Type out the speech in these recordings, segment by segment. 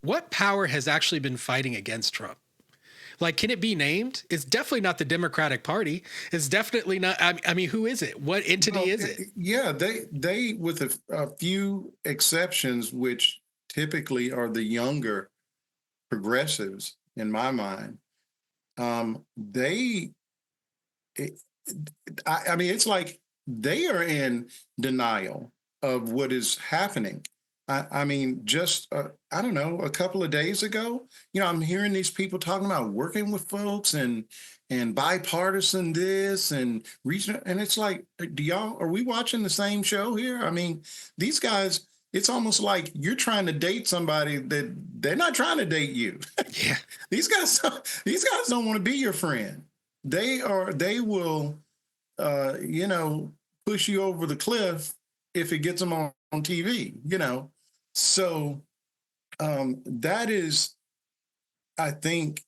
what power has actually been fighting against Trump? Like, can it be named? It's definitely not the Democratic Party. It's definitely not. I mean, who is it? What entity is it? Yeah, they with a few exceptions, which typically are the younger progressives, in my mind. They, it, I mean, it's like they are in denial of what is happening. I mean, just I don't know, a couple of days ago, I'm hearing these people talking about working with folks and bipartisan this and regional, and it's like, are we watching the same show here? I mean, these guys, it's almost like you're trying to date somebody that they're not trying to date you. Yeah. these guys, these guys don't want to be your friend. They will, push you over the cliff if it gets them on TV. So that is, I think,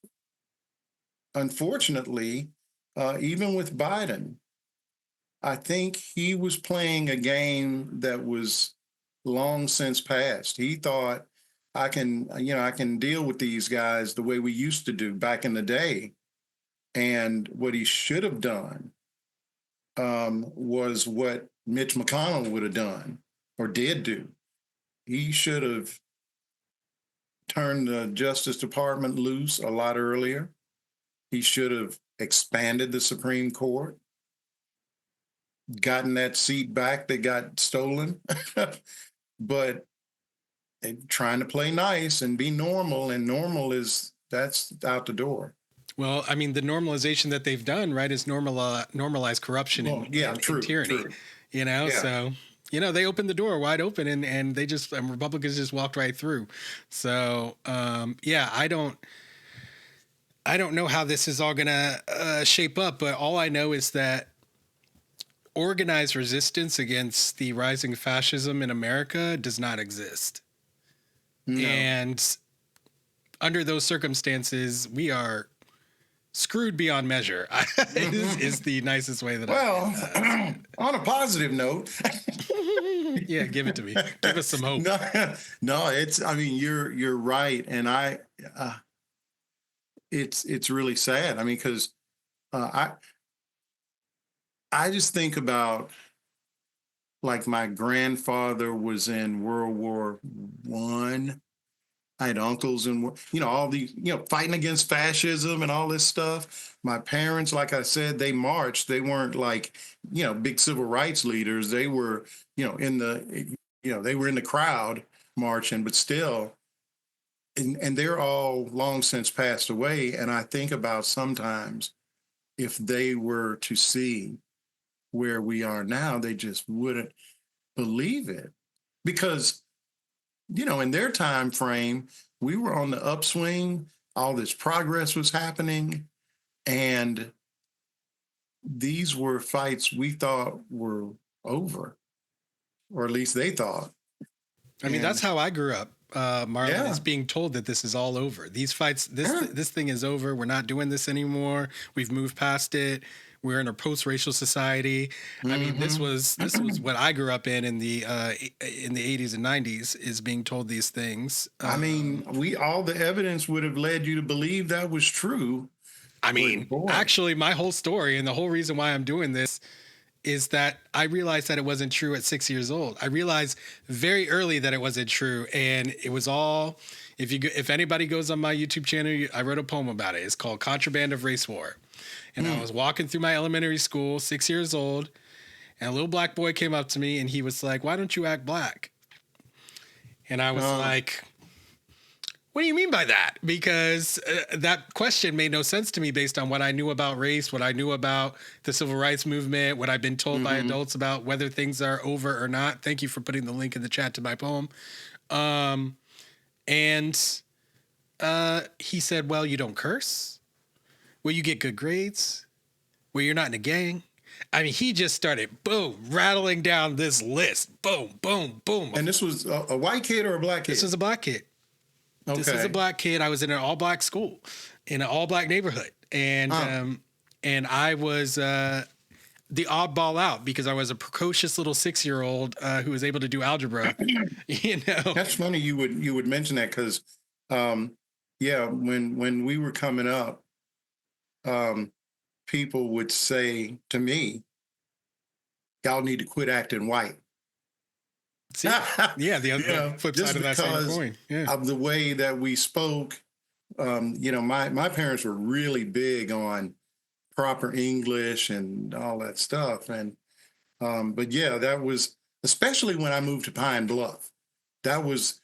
unfortunately, even with Biden, I think he was playing a game that was long since past. He thought, I can deal with these guys the way we used to do back in the day. And what he should have done was what Mitch McConnell would have done or did do. He should have turned the Justice Department loose a lot earlier. He should have expanded the Supreme Court, gotten that seat back that got stolen. But trying to play nice and be normal, and that's out the door. Well, I mean, the normalization that they've done, right, is normalize corruption and tyranny. True. So they opened the door wide open, and they just Republicans just walked right through. So I don't know how this is all gonna shape up, but all I know is that organized resistance against the rising fascism in America does not exist. No. And under those circumstances, we are screwed beyond measure. is the nicest way that on a positive note. Yeah, give it to me. Give us some hope. No, you're right. And it's really sad. I mean, because I just think about, like, my grandfather was in World War I. I had uncles and, all these, fighting against fascism and all this stuff. My parents, like I said, they marched. They weren't like, big civil rights leaders. They were, they were in the crowd marching, but still, and they're all long since passed away. And I think about sometimes if they were to see where we are now, they just wouldn't believe it, because in their time frame, we were on the upswing. All this progress was happening. And these were fights we thought were over, or at least they thought. I mean, that's how I grew up, Marlon, is being told that this is all over. These fights, this thing is over. We're not doing this anymore. We've moved past it. We're in a post-racial society. Mm-hmm. I mean, this was what I grew up in the 80s and 90s, is being told these things. I mean, all the evidence would have led you to believe that was true. I mean, actually, my whole story and the whole reason why I'm doing this is that I realized that it wasn't true at 6 years old. I realized very early that it wasn't true, and it was all. If anybody goes on my YouTube channel, I wrote a poem about it. It's called "Contraband of Race War." And I was walking through my elementary school, 6 years old, and a little black boy came up to me and he was like, "Why don't you act black?" And I was like, "What do you mean by that?" Because that question made no sense to me based on what I knew about race, what I knew about the civil rights movement, what I've been told by adults about whether things are over or not. Thank you for putting the link in the chat to my poem. And he said, "Well, you don't curse. Well, you get good grades. Well, you're not in a gang." I mean, he just started, boom, rattling down this list. Boom, boom, boom. And this was a white kid or a black kid? This was a black kid. Okay. This was a black kid. I was in an all-black school, in an all-black neighborhood. And I was the oddball out because I was a precocious little 6-year-old who was able to do algebra. That's funny you would mention that, because Um, yeah, when we were coming up, um, people would say to me, "Y'all need to quit acting white." See, yeah, the flip side Just of that same because coin. Yeah. of the way that we spoke. My parents were really big on proper English and all that stuff. And but yeah, that was especially when I moved to Pine Bluff. That was,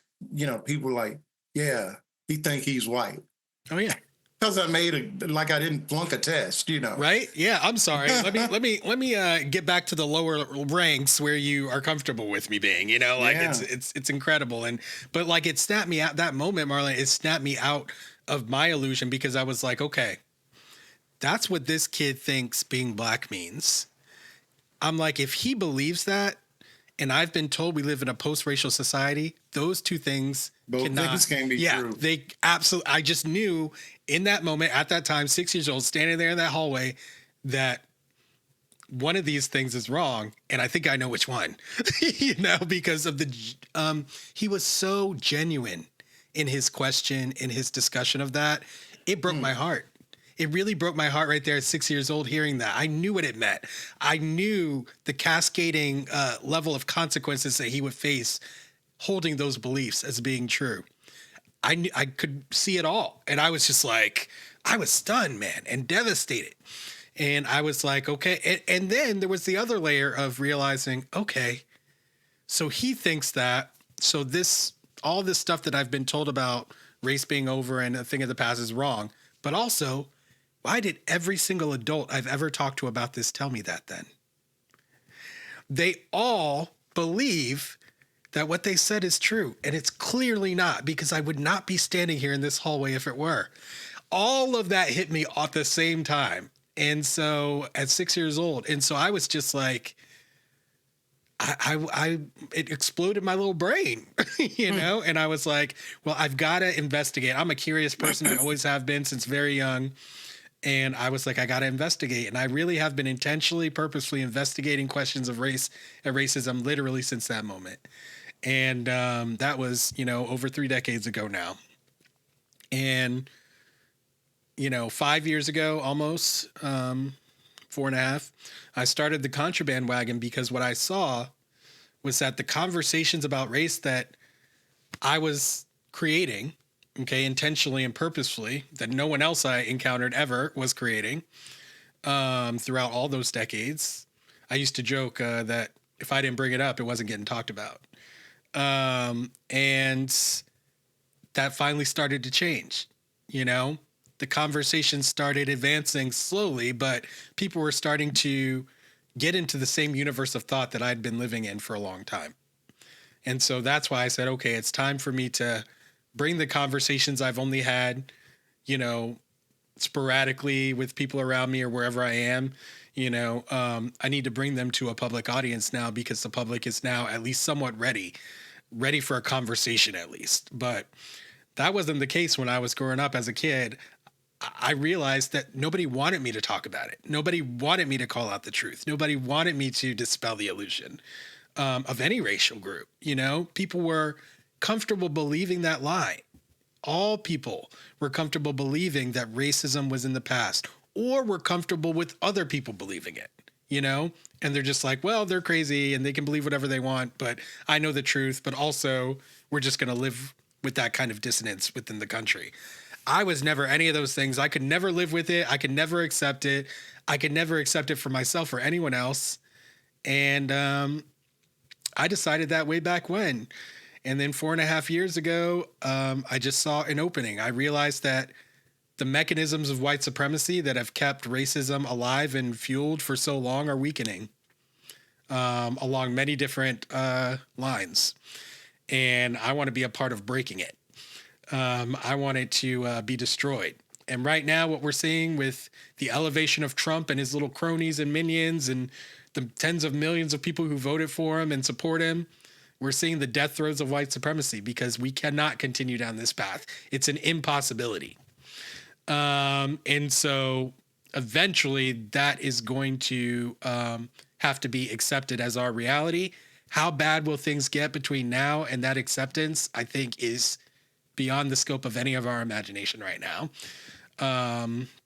people like, yeah, he think he's white Oh yeah. because I made like I didn't flunk a test. Right? Yeah, I'm sorry. Let me get back to the lower ranks where you are comfortable with me being, like Yeah. it's incredible. But like it snapped me out that moment, Marlon, it snapped me out of my illusion because I was like, okay, that's what this kid thinks being black means. I'm like, if he believes that, and I've been told we live in a post-racial society, those two things Both cannot. things can be Yeah, true. they absolutely. I just knew in that moment, at that time, 6 years old, standing there in that hallway, that one of these things is wrong, and I think I know which one. Because of he was so genuine in his question, in his discussion of that. It broke my heart. It really broke my heart right there at 6 years old hearing that. I knew what it meant. I knew the cascading level of consequences that he would face holding those beliefs as being true. I could see it all. And I was just like, I was stunned, man, and devastated. And I was like, okay. And then there was the other layer of realizing, okay, so he thinks that, so all this stuff that I've been told about race being over and a thing of the past is wrong. But also, why did every single adult I've ever talked to about this tell me that then? They all believe that what they said is true. And it's clearly not, because I would not be standing here in this hallway if it were. All of that hit me at the same time. And so at 6 years old. And so I was just like, it exploded my little brain, and I was like, well, I've got to investigate. I'm a curious person. I always have been since very young. And I was like, I got to investigate. And I really have been intentionally, purposefully investigating questions of race and racism literally since that moment. And that was, over 3 decades ago now. And, 5 years ago, almost 4.5, I started the Contraband Wagon because what I saw was that the conversations about race that I was creating, okay, intentionally and purposefully, that no one else I encountered ever was creating throughout all those decades. I used to joke that if I didn't bring it up, it wasn't getting talked about. And that finally started to change, The conversation started advancing slowly, but people were starting to get into the same universe of thought that I'd been living in for a long time. And so that's why I said, okay, it's time for me to bring the conversations I've only had, sporadically with people around me or wherever I am. I need to bring them to a public audience now because the public is now at least somewhat ready for a conversation at least. But that wasn't the case when I was growing up as a kid. I realized that nobody wanted me to talk about it. Nobody wanted me to call out the truth. Nobody wanted me to dispel the illusion of any racial group. People were comfortable believing that lie. All people were comfortable believing that racism was in the past, or were comfortable with other people believing it, and they're just like, well, they're crazy and they can believe whatever they want, but I know the truth. But also we're just going to live with that kind of dissonance within the country. I was never any of those things. I could never live with it. I could never accept it. I could never accept it for myself or anyone else. And I decided that way back when. And then 4.5 years ago, I just saw an opening. I realized that the mechanisms of white supremacy that have kept racism alive and fueled for so long are weakening along many different lines. And I want to be a part of breaking it. I want it to be destroyed. And right now, what we're seeing with the elevation of Trump and his little cronies and minions and the tens of millions of people who voted for him and support him, we're seeing the death throes of white supremacy because we cannot continue down this path. It's an impossibility. And so eventually that is going to have to be accepted as our reality. How bad will things get between now and that acceptance, I think, is beyond the scope of any of our imagination right now.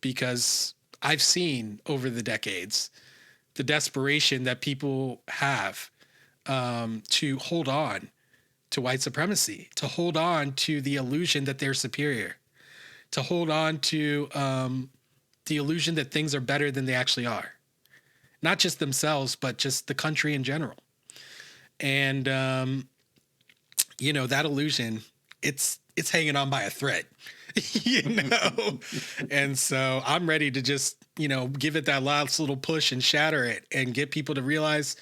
Because I've seen over the decades the desperation that people have to hold on to white supremacy, to hold on to the illusion that they're superior, to hold on to the illusion that things are better than they actually are. Not just themselves, but just the country in general. And, that illusion, it's hanging on by a thread, And so I'm ready to just, give it that last little push and shatter it and get people to realize,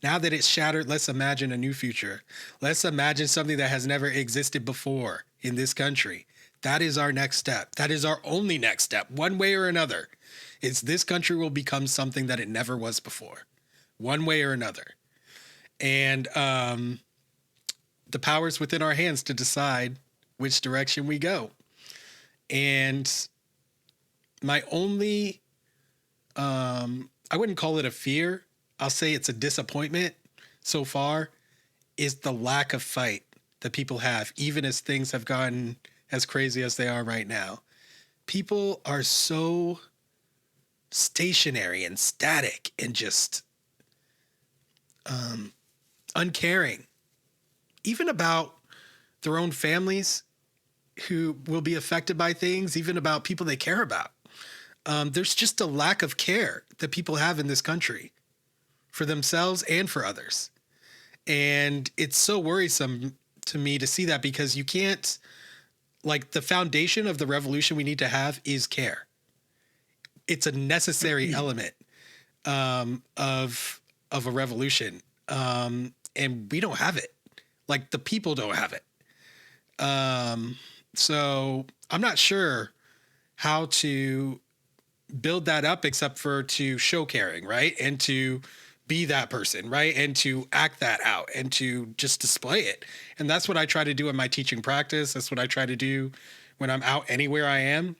now that it's shattered, let's imagine a new future. Let's imagine something that has never existed before in this country. That is our next step. That is our only next step, one way or another. It's this country will become something that it never was before, one way or another. And the power's within our hands to decide which direction we go. And my only, I wouldn't call it a fear, I'll say it's a disappointment so far, is the lack of fight that people have, even as things have gotten as crazy as they are right now. People are so stationary and static and just uncaring, even about their own families who will be affected by things, even about people they care about. There's just a lack of care that people have in this country for themselves and for others. And it's so worrisome to me to see that, because you can't, the foundation of the revolution we need to have is care. It's a necessary element of a revolution. And we don't have it. The people don't have it. So I'm not sure how to build that up except for to show caring, right? And to be that person, right? And to act that out and to just display it. And that's what I try to do in my teaching practice. That's what I try to do when I'm out anywhere I am.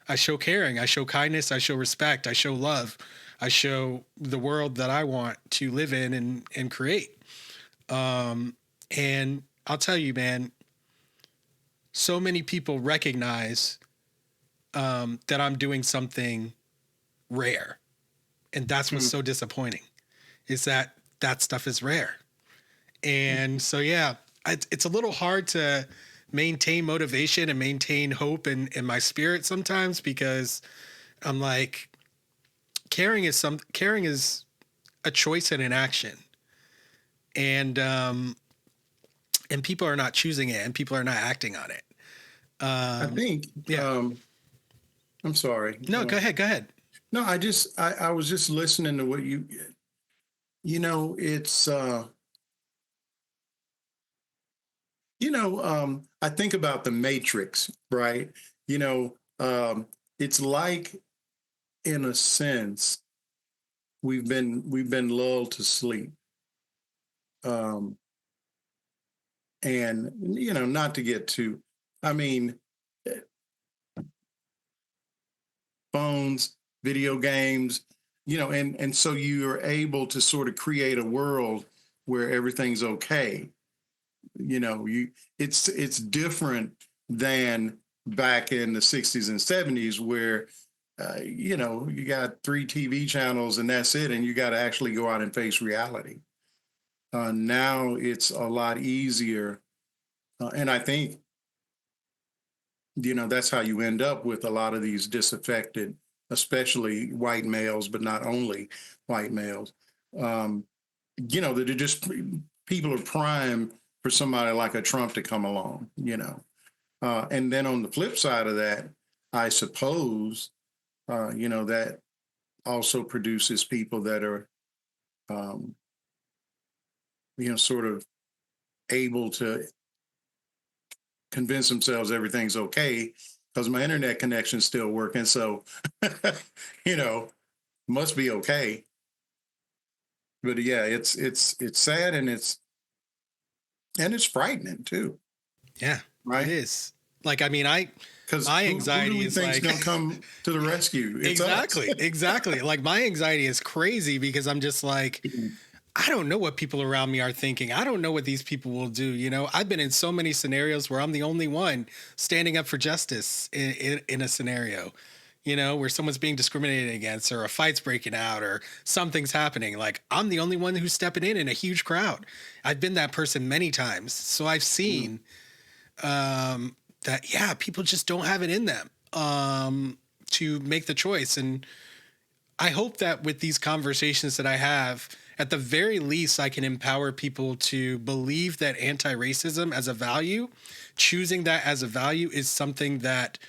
I show caring, I show kindness, I show respect, I show love, I show the world that I want to live in and create. And I'll tell you, man, so many people recognize that I'm doing something rare. And that's what's so disappointing, is that stuff is rare. And so, yeah, it's a little hard to maintain motivation and maintain hope in my spirit sometimes, because I'm like, caring is a choice and an action. And people are not choosing it, and people are not acting on it. I think, I'm sorry. No, go ahead. No, I was just listening to what it's, I think about the Matrix, right? It's like, in a sense, we've been lulled to sleep. And, not to get too, phones, video games, and so you're able to sort of create a world where everything's okay. It's different than back in the 60s and 70s, where you got 3 TV channels and that's it, and you got to actually go out and face reality. Now it's a lot easier, and I think that's how you end up with a lot of these disaffected, especially white males, but not only white males. That are just, people are primed for somebody like a Trump to come along, and then on the flip side of that, I suppose, that also produces people that are, sort of able to convince themselves everything's okay because my internet connection's still working. So, must be okay. But yeah, it's sad, and it's frightening too. Yeah, right. It is. Because my anxiety is going to come to the rescue. It's exactly. Like, my anxiety is crazy because I'm just like, I don't know what people around me are thinking. I don't know what these people will do. You know, I've been in so many scenarios where I'm the only one standing up for justice in a scenario, you know, where someone's being discriminated against or a fight's breaking out or something's happening. Like, I'm the only one who's stepping in a huge crowd. I've been that person many times. So I've seen that, yeah, people just don't have it in them to make the choice. And I hope that with these conversations that I have, at the very least, I can empower people to believe that anti-racism as a value, choosing that as a value, is something that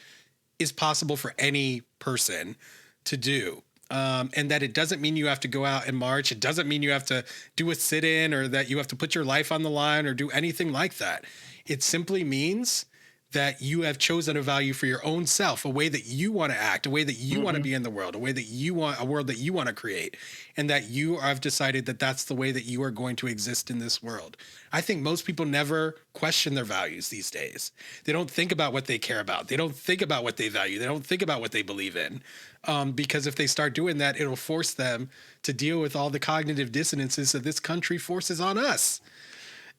is possible for any person to do. And that it doesn't mean you have to go out and march. It doesn't mean you have to do a sit-in or that you have to put your life on the line or do anything like that. It simply means that you have chosen a value for your own self, a way that you want to act, a way that you want to be in the world, a way that you want, a world that you want to create, and that you have decided that that's the way that you are going to exist in this world. I think most people never question their values these days. They don't think about what they care about. They don't think about what they value. They don't think about what they believe in. Because if they start doing that, it'll force them to deal with all the cognitive dissonances that this country forces on us.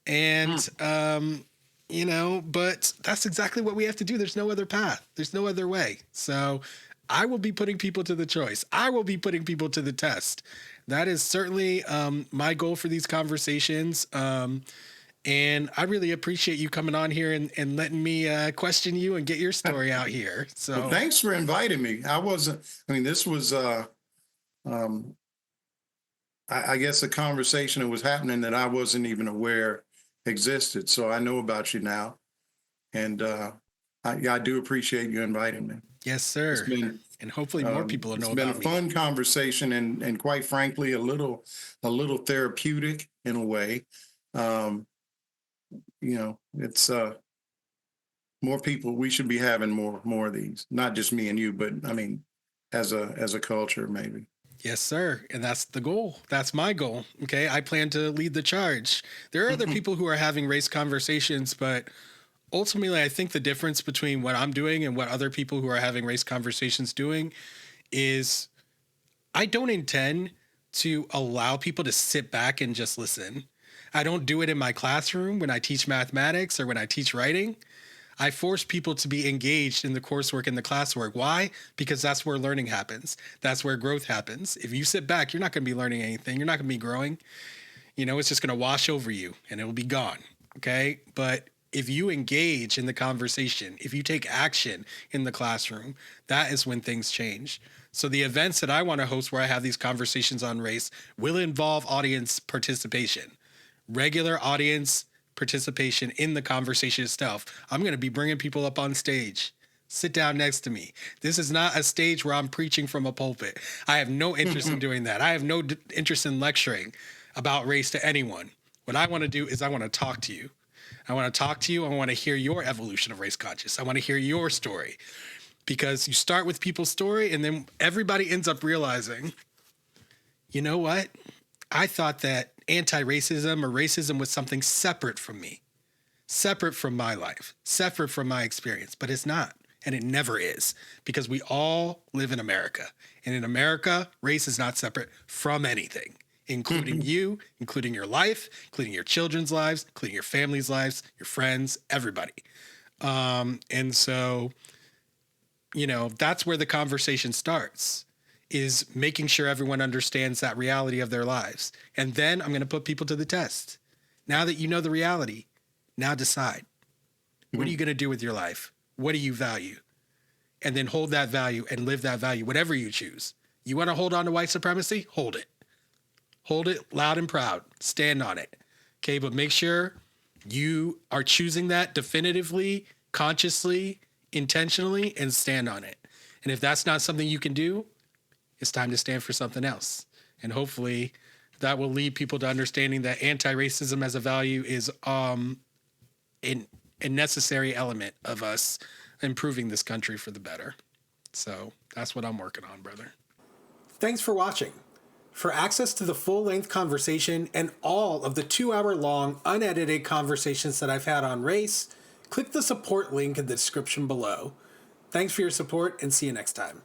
And, you know, but that's exactly what we have to do. There's no other path. There's no other way. So I will be putting people to the choice. I will be putting people to the test. That is certainly my goal for these conversations. And I really appreciate you coming on here and letting me question you and get your story out here. So well, thanks for inviting me. This was, I guess, a conversation that was happening that I wasn't even aware existed. So I know about you now. And I do appreciate you inviting me. Yes, sir. And hopefully more people will know about me. It's been a fun conversation and quite frankly, a little therapeutic in a way. You know, it's more people. We should be having more of these, not just me and you, but I mean, as a culture, maybe. Yes, sir. And that's the goal. That's my goal. Okay. I plan to lead the charge. There are other people who are having race conversations, but ultimately, I think the difference between what I'm doing and what other people who are having race conversations doing is I don't intend to allow people to sit back and just listen. I don't do it in my classroom when I teach mathematics or when I teach writing. I force people to be engaged in the coursework and the classwork. Why? Because that's where learning happens. That's where growth happens. If you sit back, you're not going to be learning anything. You're not going to be growing. You know, it's just going to wash over you and it will be gone. Okay. But if you engage in the conversation, if you take action in the classroom, that is when things change. So the events that I want to host where I have these conversations on race will involve audience participation, regular audience participation in the conversation itself. I'm going to be bringing people up on stage. Sit down next to me. This is not a stage where I'm preaching from a pulpit. I have no interest in doing that. I have no interest in lecturing about race to anyone. What I want to do is I want to talk to you. I want to talk to you. I want to hear your evolution of race conscious. I want to hear your story, because you start with people's story and then everybody ends up realizing, you know what? I thought that anti-racism or racism was something separate from me, separate from my life, separate from my experience, but it's not. And it never is, because we all live in America. And in America, race is not separate from anything, including you, including your life, including your children's lives, including your family's lives, your friends, everybody. And so, you know, that's where the conversation starts, is making sure everyone understands that reality of their lives. And then I'm going to put people to the test. Now that you know the reality, now decide. What are you going to do with your life? What do you value? And then hold that value and live that value, whatever you choose. You want to hold on to white supremacy? Hold it. Hold it loud and proud. Stand on it. Okay, but make sure you are choosing that definitively, consciously, intentionally, and stand on it. And if that's not something you can do, it's time to stand for something else. And hopefully that will lead people to understanding that anti-racism as a value is a necessary element of us improving this country for the better. So that's what I'm working on, brother. Thanks for watching. For access to the full-length conversation and all of the 2-hour-long unedited conversations that I've had on race, click the support link in the description below. Thanks for your support and see you next time.